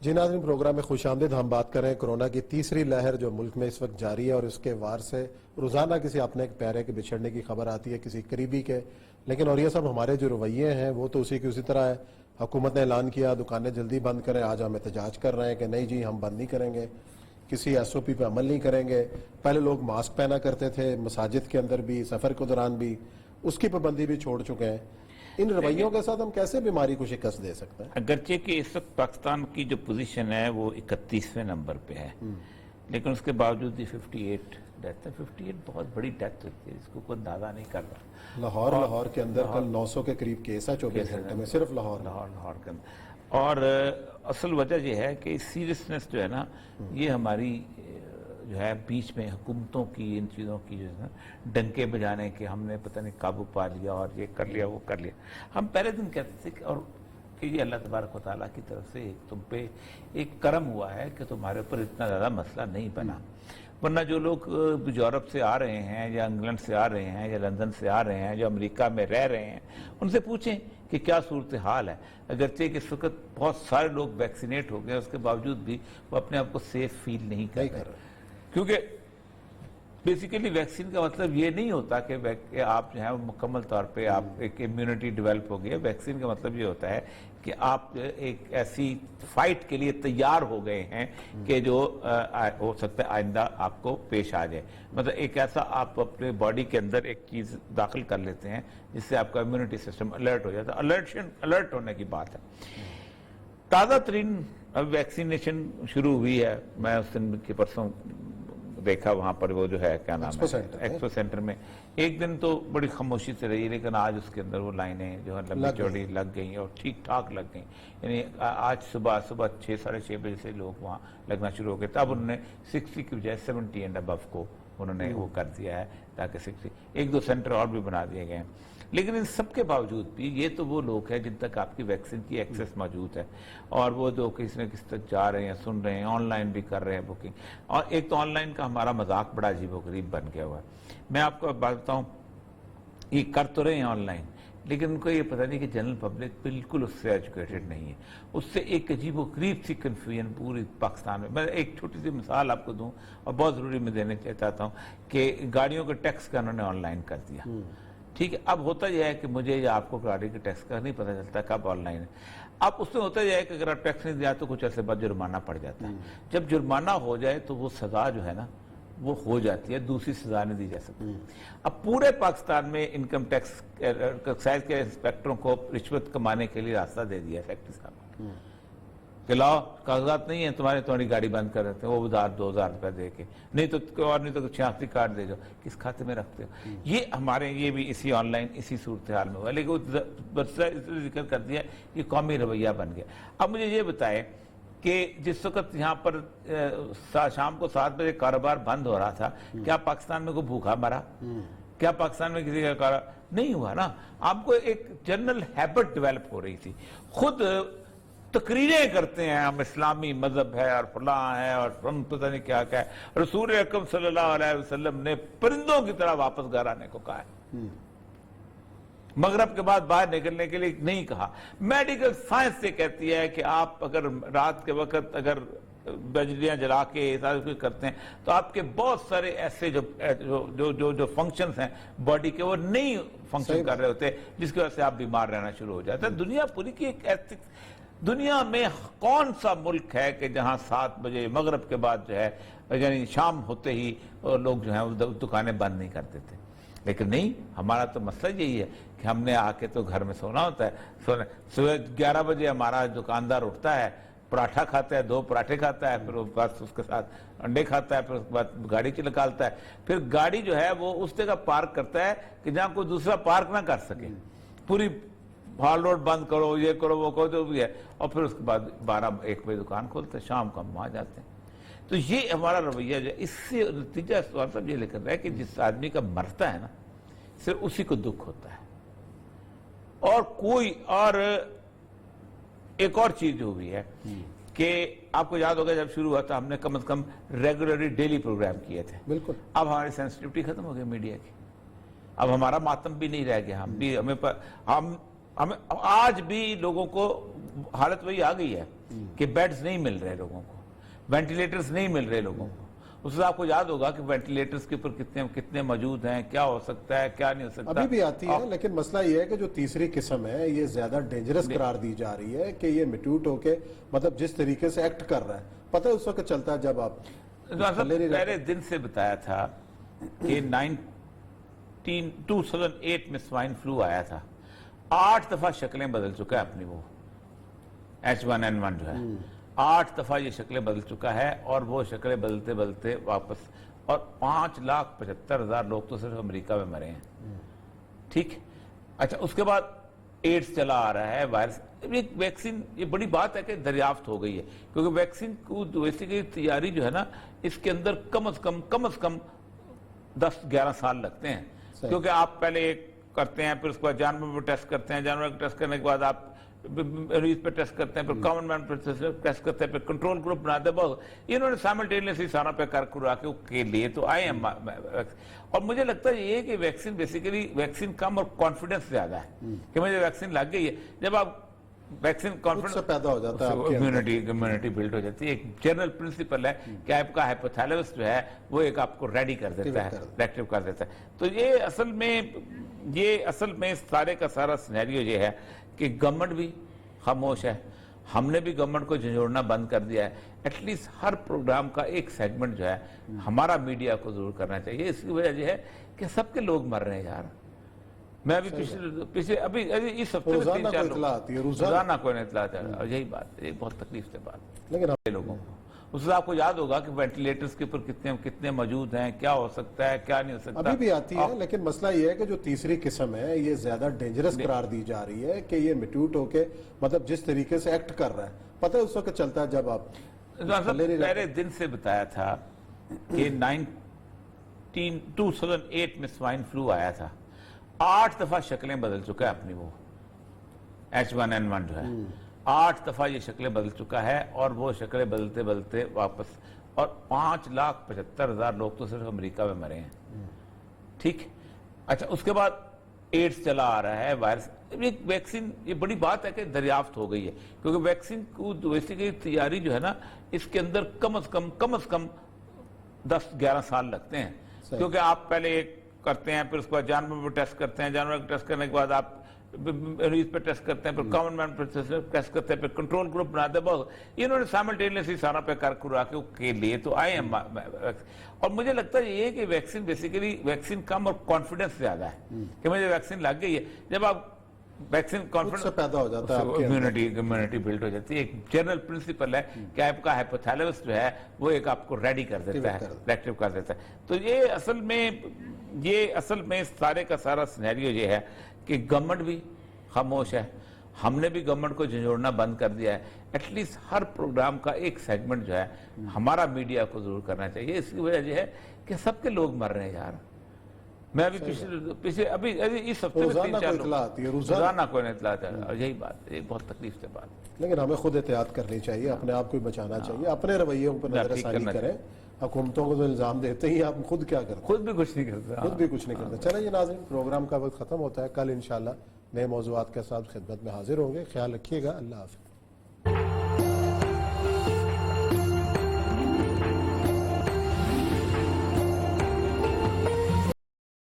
جی ناظرین، پروگرام میں خوش آمدید۔ ہم بات کر رہے ہیں کورونا کی تیسری لہر جو ملک میں اس وقت جاری ہے، اور اس کے وار سے روزانہ کسی اپنے پیارے کے بچھڑنے کی خبر آتی ہے، کسی قریبی کے۔ لیکن اور یہ سب ہمارے جو رویے ہیں وہ تو اسی طرح ہے۔ حکومت نے اعلان کیا دکانیں جلدی بند کریں، آج ہم احتجاج کر رہے ہیں کہ نہیں جی ہم بند نہیں کریں گے، کسی ایس او پی پہ عمل نہیں کریں گے۔ پہلے لوگ ماسک پہنا کرتے تھے مساجد کے اندر بھی، سفر کے دوران بھی، اس کی پابندی بھی چھوڑ چکے ہیں۔ ان رویوں کے ساتھ ہم کیسے بیماری کو شکست دے سکتے ہیں؟ اگرچہ کہ اس وقت پاکستان کی جو پوزیشن ہے وہ 31ویں نمبر پہ ہے، لیکن اس کے باوجود بھی 58 ڈیتھ ہے۔ 58 بہت بڑی ڈیتھ ہوتی ہے، اس کو کوئی اندازہ نہیں کر رہا۔ لاہور کے اندر کل 900 کے قریب کیس ہے 24 گھنٹے میں، صرف لاہور کے اندر۔ اور اصل وجہ یہ ہے کہ سیریسنس جو ہے نا، یہ ہماری جو ہے بیچ میں حکومتوں کی ان چیزوں کی جو ہے نا ڈنکے بجانے کے، ہم نے پتہ نہیں قابو پا لیا اور یہ کر لیا وہ کر لیا۔ ہم پہلے دن کہتے تھے کہ اور کہ یہ اللہ تبارک و تعالیٰ کی طرف سے تم پہ ایک کرم ہوا ہے کہ تمہارے اوپر اتنا زیادہ مسئلہ نہیں بنا، ورنہ جو لوگ یورپ سے آ رہے ہیں یا انگلینڈ سے آ رہے ہیں یا لندن سے آ رہے ہیں، جو امریکہ میں رہ رہے ہیں، ان سے پوچھیں کہ کیا صورتحال ہے۔ اگرچہ کہ اس وقت بہت سارے لوگ ویکسینیٹ ہو گئے، اس کے باوجود بھی وہ اپنے آپ کو سیف فیل نہیں کر رہے، کیونکہ بیسیکلی ویکسین کا مطلب یہ نہیں ہوتا کہ آپ جو ہے مکمل طور پہ آپ ایک امیونٹی ڈیولپ ہو گئی ہے۔ ویکسین کا مطلب یہ ہوتا ہے کہ آپ ایک ایسی فائٹ کے لیے تیار ہو گئے ہیں کہ جو ہو سکتا ہے آئندہ آپ کو پیش آ جائے۔ مطلب ایک ایسا آپ اپنے باڈی کے اندر ایک چیز داخل کر لیتے ہیں جس سے آپ کا امیونٹی سسٹم الرٹ ہو جاتا ہے۔ الرٹ ہونے کی بات ہے۔ تازہ ترین اب ویکسینیشن شروع ہوئی ہے، میں اس دن کے پرسوں دیکھا وہاں پر، وہ جو ہے کیا نام ہے ایکسپو سینٹر میں، ایک دن تو بڑی خاموشی سے رہی، لیکن آج اس کے اندر وہ لائنیں جو ہے لمبی چوڑی لگ گئیں اور ٹھیک ٹھاک لگ گئیں۔ یعنی آج صبح 6 ساڑھے 6 بجے سے لوگ وہاں لگنا شروع ہو گئے، تب انہوں نے 60 کی بجائے 70 اینڈ ابو کو انہوں نے وہ کر دیا ہے، تاکہ 60 1-2 سینٹر اور بھی بنا دیے گئے ہیں۔ لیکن ان سب کے باوجود بھی یہ تو وہ لوگ ہیں جن تک آپ کی ویکسین کی ایکسیس موجود ہے، اور وہ جو کسی نہ کسی تک جا رہے ہیں، سن رہے ہیں، آن لائن بھی کر رہے ہیں بکنگ۔ اور ایک تو آن لائن کا ہمارا مذاق بڑا عجیب و غریب بن گیا ہوا ہے۔ میں آپ کو بات بتاؤں، یہ کر تو رہے ہیں آن لائن، لیکن ان کو یہ پتہ نہیں کہ جنرل پبلک بالکل اس سے ایجوکیٹڈ نہیں ہے۔ اس سے ایک عجیب و غریب سی کنفیوژن پوری پاکستان میں۔ میں ایک چھوٹی سی مثال آپ کو دوں، اور بہت ضروری میں دینا چاہتا ہوں، کہ گاڑیوں کے ٹیکس کا انہوں نے آن لائن کر دیا، ٹھیک ہے۔ اب ہوتا یہ ہے کہ مجھے یا آپ کو گاڑی کے ٹیکس کا نہیں پتہ چلتا کب آن لائن ہے۔ اب اس میں ہوتا یہ ہے کہ اگر آپ ٹیکس نہیں دیا تو کچھ عرصے بعد جرمانہ پڑ جاتا ہے۔ جب جرمانہ ہو جائے تو وہ سزا جو ہے نا وہ ہو جاتی ہے، دوسری سزا نہیں دی جا سکتی۔ اب پورے پاکستان میں انکم ٹیکس ایکسائز کے انسپیکٹروں کو رشوت کمانے کے لیے راستہ دے دیا سیکٹری صاحب کہ لاؤ کاغذات نہیں ہیں تمہاری گاڑی بند کر دیتے ہیں، وہ 2,000 روپے دے کے، نہیں تو 86 کارڈ دے جاؤ، کس کھاتے میں رکھتے ہو؟ یہ ہمارے یہ بھی اسی آن لائن اسی صورتحال میں ہوا، لیکن اس نے ذکر کر دیا یہ قومی رویہ بن گیا۔ اب مجھے یہ بتائے کہ جس وقت یہاں پر شام کو 7 بجے کاروبار بند ہو رہا تھا، کیا پاکستان میں کوئی بھوکا مرا؟ کیا پاکستان میں کسی کا کاروبار نہیں ہوا نا؟ آپ کو ایک جنرل ہیبٹ ڈیولپ ہو رہی تھی۔ خود تقریریں کرتے ہیں ہم اسلامی مذہب ہے اور فلاں ہے اور ہم پتہ نہیں کیا ہے۔ رسول اکرم صلی اللہ علیہ وسلم نے پرندوں کی طرح واپس گھر آنے کو کہا ہے، مغرب کے بعد باہر نکلنے کے لیے نہیں کہا۔ میڈیکل سائنس سے کہتی ہے کہ آپ اگر رات کے وقت اگر بجلیاں جلا کے سارا کچھ کرتے ہیں تو آپ کے بہت سارے ایسے جو فنکشنز ہیں باڈی کے وہ نہیں فنکشن کر رہے ہوتے، جس کی وجہ سے آپ بیمار رہنا شروع ہو جاتے ہیں۔ دنیا پوری کی ایک ایسی دنیا میں کون سا ملک ہے کہ جہاں 7 بجے مغرب کے بعد جو ہے یعنی شام ہوتے ہی لوگ جو ہیں دکانیں بند نہیں کر دیتے؟ لیکن نہیں، ہمارا تو مسئلہ یہی ہے کہ ہم نے آ کے تو گھر میں سونا ہوتا ہے۔ صبح 11 بجے ہمارا دکاندار اٹھتا ہے، پراٹھا کھاتا ہے، 2 پراٹھے کھاتا ہے، پھر اس کے ساتھ انڈے کھاتا ہے، پھر اس کے بعد گاڑی نکالتا ہے، پھر گاڑی جو ہے وہ اس جگہ پارک کرتا ہے کہ جہاں کوئی دوسرا پارک نہ کر سکے۔ پوری ہال روڈ بند کرو، یہ کرو وہ کرو جو بھی ہے، اور پھر اس کے بعد 12-1 بجے دکان کھولتے ہیں، شام کو ہم وہاں جاتے ہیں۔ تو یہ ہمارا رویہ جو ہے، اس سے نتیجہ سوال صاحب یہ لکھ رہا ہے کہ جس آدمی کا مرتا ہے نا صرف اسی کو دکھ ہوتا ہے، اور کوئی اور ایک اور چیز جو ہوئی ہے کہ آپ کو یاد ہوگا جب شروع ہوا تھا ہم نے کم از کم ریگولرلی ڈیلی پروگرام کیے تھے۔ بالکل اب ہماری سینسٹیوٹی ختم ہو گئی میڈیا کی، اب ہمارا ماتم بھی نہیں رہ گیا۔ ہمیں آج بھی لوگوں کو حالت وہی آ گئی ہے کہ بیڈز نہیں مل رہے لوگوں کو, وینٹیلیٹرز نہیں مل رہے لوگوں کو. اس سے آپ کو یاد ہوگا کہ وینٹیلیٹرز کے اوپر کتنے موجود ہیں, کیا ہو سکتا ہے, کیا نہیں ہو سکتا. ابھی بھی آتی ہے, لیکن مسئلہ یہ ہے کہ جو تیسری قسم ہے یہ زیادہ ڈینجرس قرار دی جا رہی ہے کہ یہ میٹیوٹ ہو کے مطلب جس طریقے سے ایکٹ کر رہا ہے, پتہ ہے اس وقت چلتا ہے جب آپ پہلے دن سے بتایا تھا کہ 2008 میں سوائن فلو آیا تھا, 8 دفعہ شکلیں بدل چکا ہے اپنی, وہ H1N1 جو ہے 8 دفعہ یہ شکلیں بدل چکا ہے, اور وہ شکلیں بدلتے بدلتے واپس, اور 5,75,000 لوگ تو صرف امریکہ میں مرے ہیں. ٹھیک, اچھا اس کے بعد ایڈز چلا آ رہا ہے, وائرس. ویکسین, یہ بڑی بات ہے کہ دریافت ہو گئی ہے, کیونکہ ویکسین کو بیسیکلی تیاری جو ہے نا, اس کے اندر کم از کم 10-11 سال لگتے ہیں. کیونکہ آپ پہلے ایک کرتے ہیں, پھر اس کے بعد جانور پہ ٹیسٹ کرتے ہیں, جانور ٹیسٹ کرنے کے بعد آپ مریض پہ ٹیسٹ کرتے ہیں, پھر کامن مین پہ ٹیسٹ کرتے ہیں, پھر کنٹرول گروپ بناتے ہیں. بہت انہوں نے سائملٹینیسلی سارا پہ کر کرا کے لیے تو آئے ہیں. اور مجھے لگتا ہے یہ کہ ویکسین بیسیکلی ویکسین کم اور کانفیڈنس زیادہ ہے کہ مجھے ویکسین لگ گئی ہے. جب آپ ویکسین کانفیڈنس سے پیدا ہو جاتا ہے, امیونٹی بلڈ ہو جاتی ہے. ایک جنرل پرنسپل ہے کہ آپ کا ہائپوتھیلمس جو ہے وہ ایک آپ کو ریڈی کر دیتا ہے, ایکٹیو کر دیتا ہے. تو یہ اصل میں سارے کا سارا سینیریو یہ ہے کہ گورنمنٹ بھی خاموش ہے, ہم نے بھی گورنمنٹ کو جھنجھوڑنا بند کر دیا ہے. ایٹ لیسٹ ہر پروگرام کا ایک سیگمنٹ جو ہے ہمارا میڈیا کو ضرور کرنا چاہیے. اس کی وجہ یہ ہے کہ سب کے لوگ مر رہے ہیں یار. میں ابھی پچھلے ابھی اس ہفتے میں 3-4 روزانہ کوئی اطلاع آتی ہے, اور یہی بات, یہ بہت تکلیف سے بات ہے لوگوں کو. اس سے آپ کو یاد ہوگا کہ وینٹیلیٹرز کے اوپر کتنے موجود ہیں, کیا ہو سکتا ہے, کیا نہیں ہو سکتا. ابھی بھی آتی ہے, لیکن مسئلہ یہ ہے کہ جو تیسری قسم ہے یہ زیادہ ڈینجرس قرار دی جا رہی ہے کہ یہ میٹیوٹ ہو کے مطلب جس طریقے سے ایکٹ کر رہا ہے, پتہ ہے اس وقت چلتا ہے جب آپ پہلے دن سے بتایا تھا کہ 2008 میں سوائن فلو آیا تھا, 8 دفعہ شکلیں بدل چکا ہے اپنی, وہ H1N1 جو ہے 8 دفعہ یہ شکلیں بدل چکا ہے, اور وہ شکلیں بدلتے بدلتے واپس, اور 5,75,000 لوگ تو صرف امریکہ میں مرے ہیں. ٹھیک, اچھا اس کے بعد ایڈز چلا آ رہا ہے, وائرس. ویکسین, یہ بڑی بات ہے کہ دریافت ہو گئی ہے, کیونکہ ویکسین کو بیسیکلی تیاری جو ہے نا, اس کے اندر کم از کم 10-11 سال لگتے ہیں. کیونکہ آپ پہلے ایک کرتے ہیں, پھر اس کے بعد جانور پہ ٹیسٹ کرتے ہیں, جانور ٹیسٹ کرنے کے بعد آپ مریض پہ ٹیسٹ کرتے ہیں, پھر کامن مین پہ ٹیسٹ کرتے ہیں, پھر کنٹرول گروپ بناتے ہیں. بہت انہوں نے سائملٹینیسلی سارا پہ کر کرا کے لیے تو آئے ہیں. اور مجھے لگتا ہے یہ کہ ویکسین بیسیکلی ویکسین کم اور کانفیڈنس زیادہ ہے کہ مجھے ویکسین لگ گئی ہے. جب آپ ویکسین کانفیڈنس سے پیدا ہو جاتا ہے, امیونٹی بلڈ ہو جاتی ہے. ایک جنرل پرنسپل ہے کہ آپ کا ہائپوتھیلمس جو ہے وہ ایک آپ کو ریڈی کر دیتا ہے, ایکٹیو کر دیتا ہے. تو یہ اصل میں سارے کا سارا سینیریو یہ ہے کہ گورنمنٹ بھی خاموش ہے, ہم نے بھی گورنمنٹ کو جھنجھوڑنا بند کر دیا ہے. ایٹ لیسٹ ہر پروگرام کا ایک سیگمنٹ جو ہے ہمارا میڈیا کو ضرور کرنا چاہیے. اس کی وجہ یہ ہے کہ سب کے لوگ مر رہے ہیں یار. میں ابھی پچھلے ابھی اس ہفتے میں 3-4 روزانہ کوئی اطلاع آتی ہے, اور یہی بات, یہ بہت تکلیف سے بات. لیکن ہمیں خود احتیاط کرنی چاہیے, اپنے آپ کو بچانا چاہیے, اپنے رویوں پر نظر ثانی کریں. حکومتوں کو تو الزام دیتے ہی, آپ خود کیا کرتے ہیں؟ خود بھی کچھ نہیں کرتے. خود بھی کچھ نہیں کرتے. چلیں یہ ناظرین, پروگرام کا وقت ختم ہوتا ہے. کل انشاءاللہ نئے موضوعات کے ساتھ خدمت میں حاضر ہوں گے. خیال رکھیے گا. اللہ حافظ.